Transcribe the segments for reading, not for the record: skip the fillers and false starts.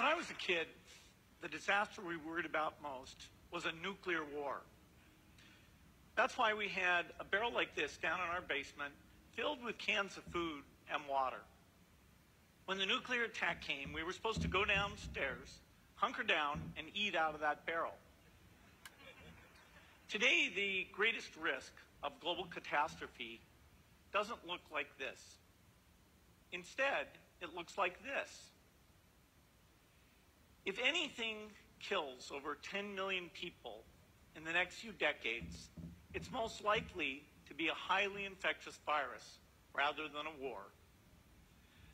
When I was a kid, the disaster we worried about most was a nuclear war. That's why we had a barrel like this down in our basement filled with cans of food and water. When the nuclear attack came, we were supposed to go downstairs, hunker down, and eat out of that barrel. Today, the greatest risk of global catastrophe doesn't look like this. Instead, it looks like this. If anything kills over 10 million people in the next few decades, it's most likely to be a highly infectious virus rather than a war.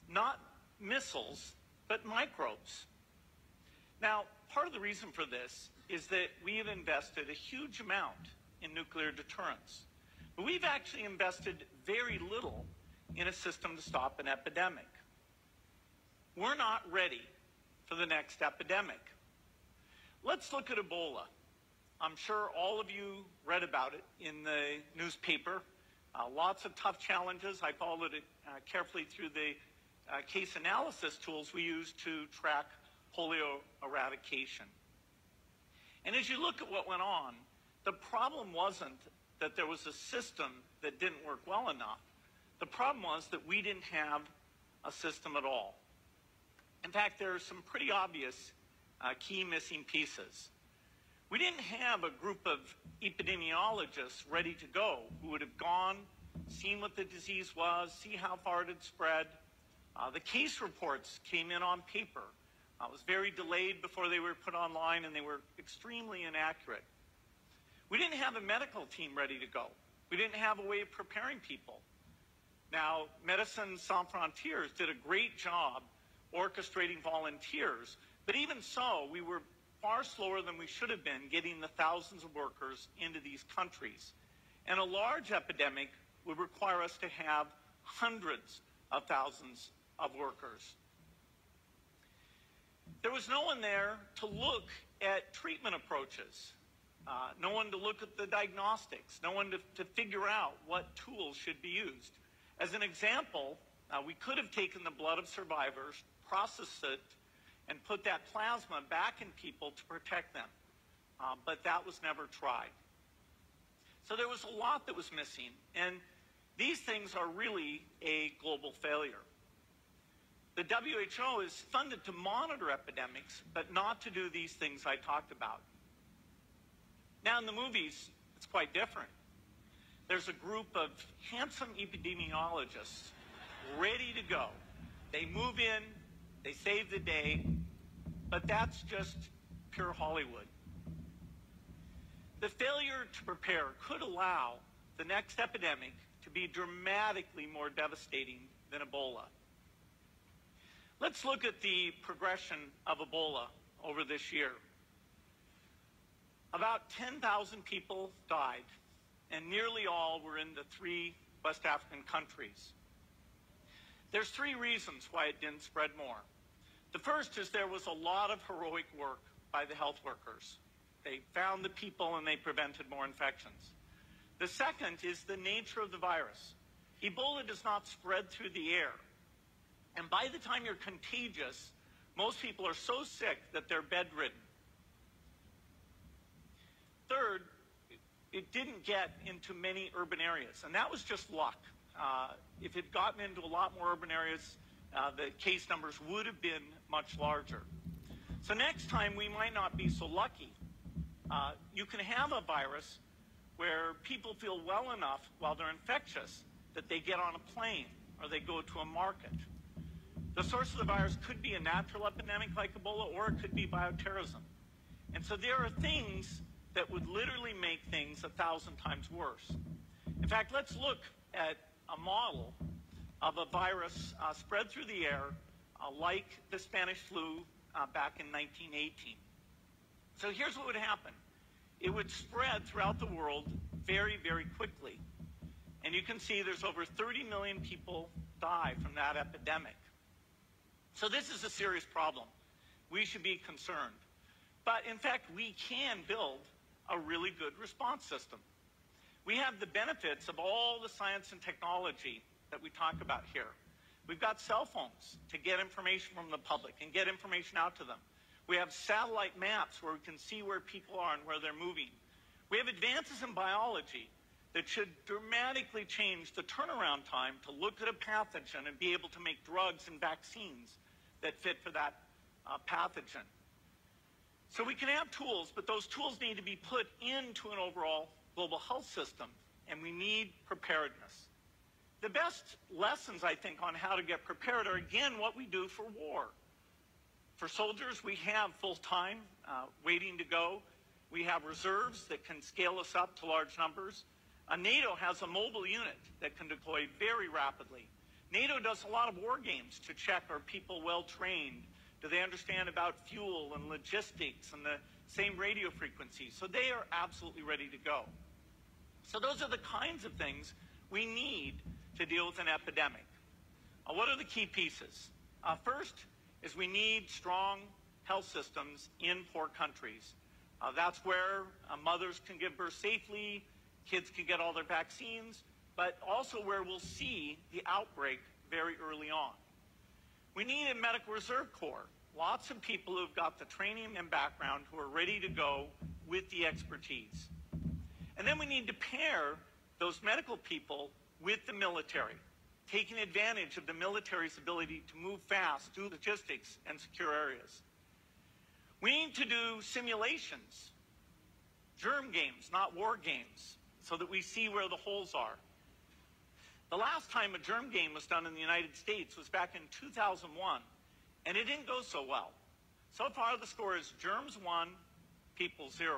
Not missiles, but microbes. Now, part of the reason for this is that we have invested a huge amount in nuclear deterrence. But we've actually invested very little in a system to stop an epidemic. We're not ready for the next epidemic. Let's look at Ebola. I'm sure all of you read about it in the newspaper. Lots of tough challenges. I followed it carefully through the case analysis tools we use to track polio eradication. And as you look at what went on, the problem wasn't that there was a system that didn't work well enough. The problem was that we didn't have a system at all. In fact, there are some pretty obvious key missing pieces. We didn't have a group of epidemiologists ready to go who would have gone, seen what the disease was, see how far it had spread. The case reports came in on paper. It was very delayed before they were put online, and they were extremely inaccurate. We didn't have a medical team ready to go. We didn't have a way of preparing people. Now, Médecins Sans Frontières did a great job orchestrating volunteers, but even so, we were far slower than we should have been getting the thousands of workers into these countries. And a large epidemic would require us to have hundreds of thousands of workers. There was no one there to look at treatment approaches, no one to look at the diagnostics, no one to figure out what tools should be used. As an example, we could have taken the blood of survivors, processed it, and put that plasma back in people to protect them. But that was never tried. So there was a lot that was missing, and these things are really a global failure. The WHO is funded to monitor epidemics, but not to do these things I talked about. Now in the movies, it's quite different. There's a group of handsome epidemiologists ready to go. They move in, they save the day, but that's just pure Hollywood. The failure to prepare could allow the next epidemic to be dramatically more devastating than Ebola. Let's look at the progression of Ebola over this year. About 10,000 people died, and nearly all were in the 3 West African countries. There's 3 reasons why it didn't spread more. The first is there was a lot of heroic work by the health workers. They found the people and they prevented more infections. The second is the nature of the virus. Ebola does not spread through the air. And by the time you're contagious, most people are so sick that they're bedridden. Third, it didn't get into many urban areas, and that was just luck. If it gotten into a lot more urban areas, the case numbers would have been much larger. So next time we might not be so lucky. You can have a virus where people feel well enough while they're infectious that they get on a plane or they go to a market. The source of the virus could be a natural epidemic like Ebola, or it could be bioterrorism. And so there are things that would literally make things 1,000 times worse. In fact, let's look at a model of a virus spread through the air like the Spanish flu back in 1918. So here's what would happen. It would spread throughout the world very, very quickly. And you can see there's over 30 million people die from that epidemic. So this is a serious problem. We should be concerned. But in fact, we can build a really good response system. We have the benefits of all the science and technology that we talk about here. We've got cell phones to get information from the public and get information out to them. We have satellite maps where we can see where people are and where they're moving. We have advances in biology that should dramatically change the turnaround time to look at a pathogen and be able to make drugs and vaccines that fit for that pathogen. So we can have tools, but those tools need to be put into an overall global health system, and we need preparedness. The best lessons, I think, on how to get prepared are, again, what we do for war. For soldiers, we have full-time waiting to go. We have reserves that can scale us up to large numbers. NATO has a mobile unit that can deploy very rapidly. NATO does a lot of war games to check, are people well-trained? Do they understand about fuel and logistics and the same radio frequencies? So they are absolutely ready to go. So those are the kinds of things we need to deal with an epidemic. What are the key pieces? First is we need strong health systems in poor countries. That's where mothers can give birth safely, kids can get all their vaccines, but also where we'll see the outbreak very early on. We need a medical reserve corps, lots of people who've got the training and background who are ready to go with the expertise. And then we need to pair those medical people with the military, taking advantage of the military's ability to move fast, do logistics, and secure areas. We need to do simulations, germ games, not war games, so that we see where the holes are. The last time a germ game was done in the United States was back in 2001, and it didn't go so well. So far, the score is germs 1, people 0.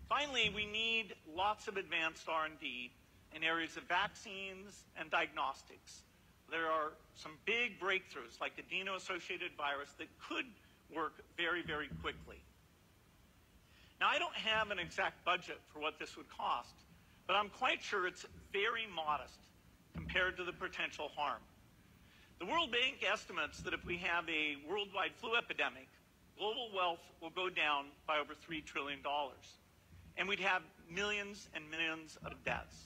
Finally, we need lots of advanced R&D in areas of vaccines and diagnostics. There are some big breakthroughs, like adeno-associated virus, that could work very, very quickly. Now, I don't have an exact budget for what this would cost, but I'm quite sure it's very modest compared to the potential harm. The World Bank estimates that if we have a worldwide flu epidemic, global wealth will go down by over $3 trillion, and we'd have millions and millions of deaths.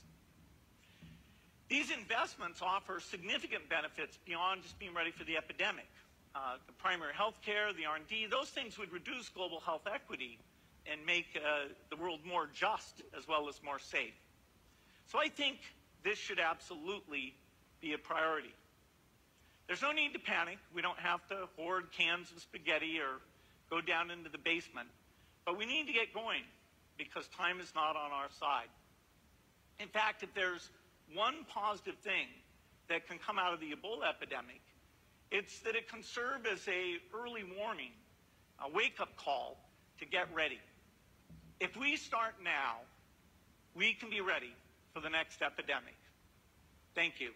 These investments offer significant benefits beyond just being ready for the epidemic. The primary health care, the R&D, those things would reduce global health equity and make the world more just as well as more safe. So I think this should absolutely be a priority. There's no need to panic. We don't have to hoard cans of spaghetti or go down into the basement. But we need to get going because time is not on our side. In fact, if there's one positive thing that can come out of the Ebola epidemic, it's that it can serve as an early warning, a wake-up call to get ready. If we start now, we can be ready for the next epidemic. Thank you.